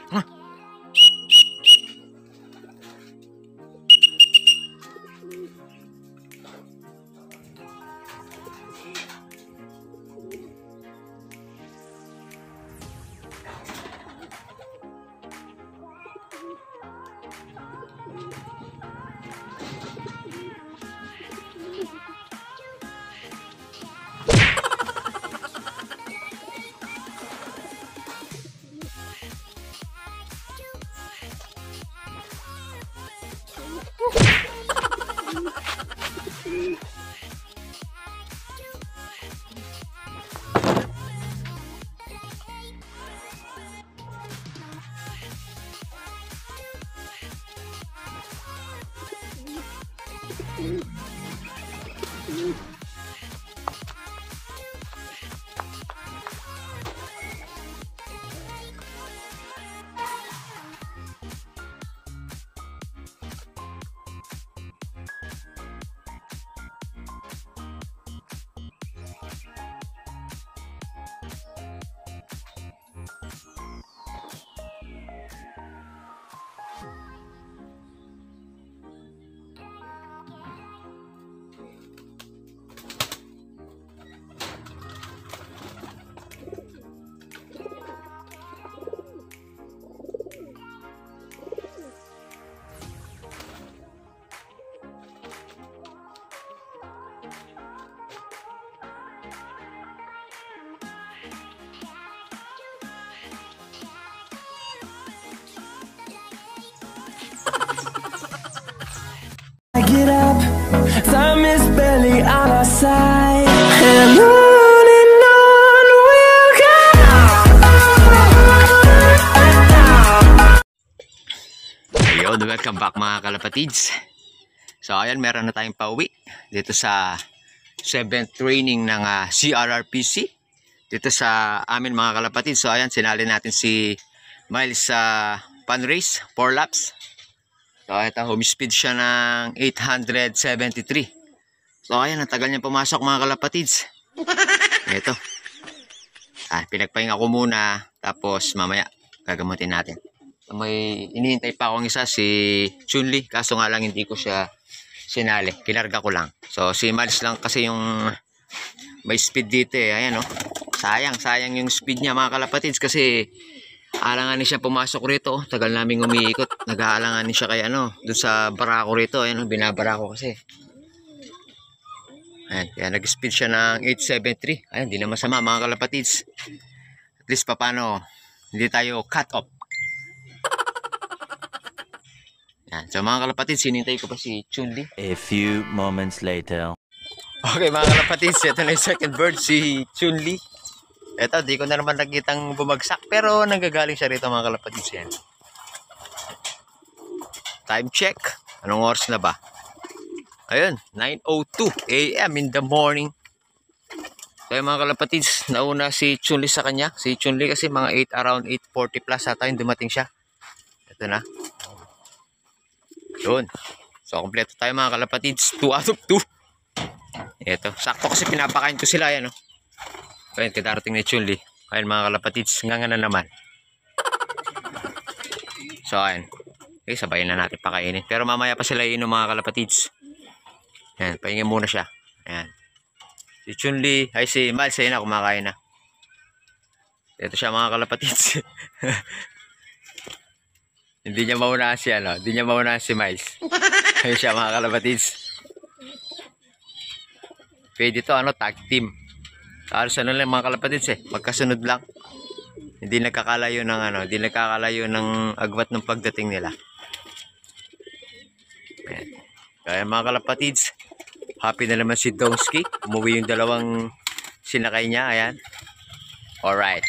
Huh? Get up, time is barely on our side, and on we'll go. Ayun, welcome back mga kalapatids. So ayan, meron na tayong pauwi dito sa 7th training ng CRRPC dito sa amin mga kalapatids. So ayan, sinali natin si Miles sa pan race 4 laps. So ito, home speed siya ng 873. So ayan, ang tagal niya pumasok mga kalapatids. Ito. Pinagpahinga ko muna, tapos mamaya gagamutin natin. So, may inihintay pa akong isa, si Chunli, kaso nga lang hindi ko siya sinali. Kinarga ko lang. So si Miles lang kasi yung may speed dito eh. Ayan, oh. Sayang yung speed niya mga kalapatids kasi alanganin siya pumasok rito. Tagal naming umiikot. Nag-aalanganin siya kay doon sa barako rito. Ayan, binabara ko kasi. Ayan, kaya nag-speed siya ng 873. Ayan, di na masama mga kalapatids. At least paano hindi tayo cut off. Ayan, so mga kalapatids, sinintay ko pa si Chunli. A few moments later. Okay mga kalapatids, ito na yung second bird, si Chunli. Ito, di ko na naman nakitang bumagsak, pero nanggagaling siya rito mga kalapatids yan. Time check. Anong oras na ba? Ayun, 9:02 AM in the morning. Kaya mga kalapatids, nauna si Chunli sa kanya. Si Chunli kasi mga around 8:40 plus ata yung dumating siya. Ito na. Yun. So, kompleto tayo mga kalapatids. 2 out of 2. Ito, sakto kasi pinapakain ko sila yan, no? Ayun, kadarating ni Chunli. Ayun mga kalapatids, nga na naman. So ayun, okay, sabayin na natin pakainin. Pero mamaya pa sila iinom mga kalapatids. Ayan, pahingin muna siya. Ayan. Si Chunli, ay si Miles, ayun na, kumakain na. Ito siya mga kalapatids. Hindi niya mauna si hindi niya mauna si Miles. Ayun siya mga kalapatids. Pwede ito, tag team. Halos lang mga kalapatids magkasunod lang. Hindi nagkakalayo ng hindi nagkakalayo ng agwat ng pagdating nila. Ayan. Kaya mga kalapatids, happy na naman si Donsky. Umuwi yung dalawang sinakay niya, ayan. Alright.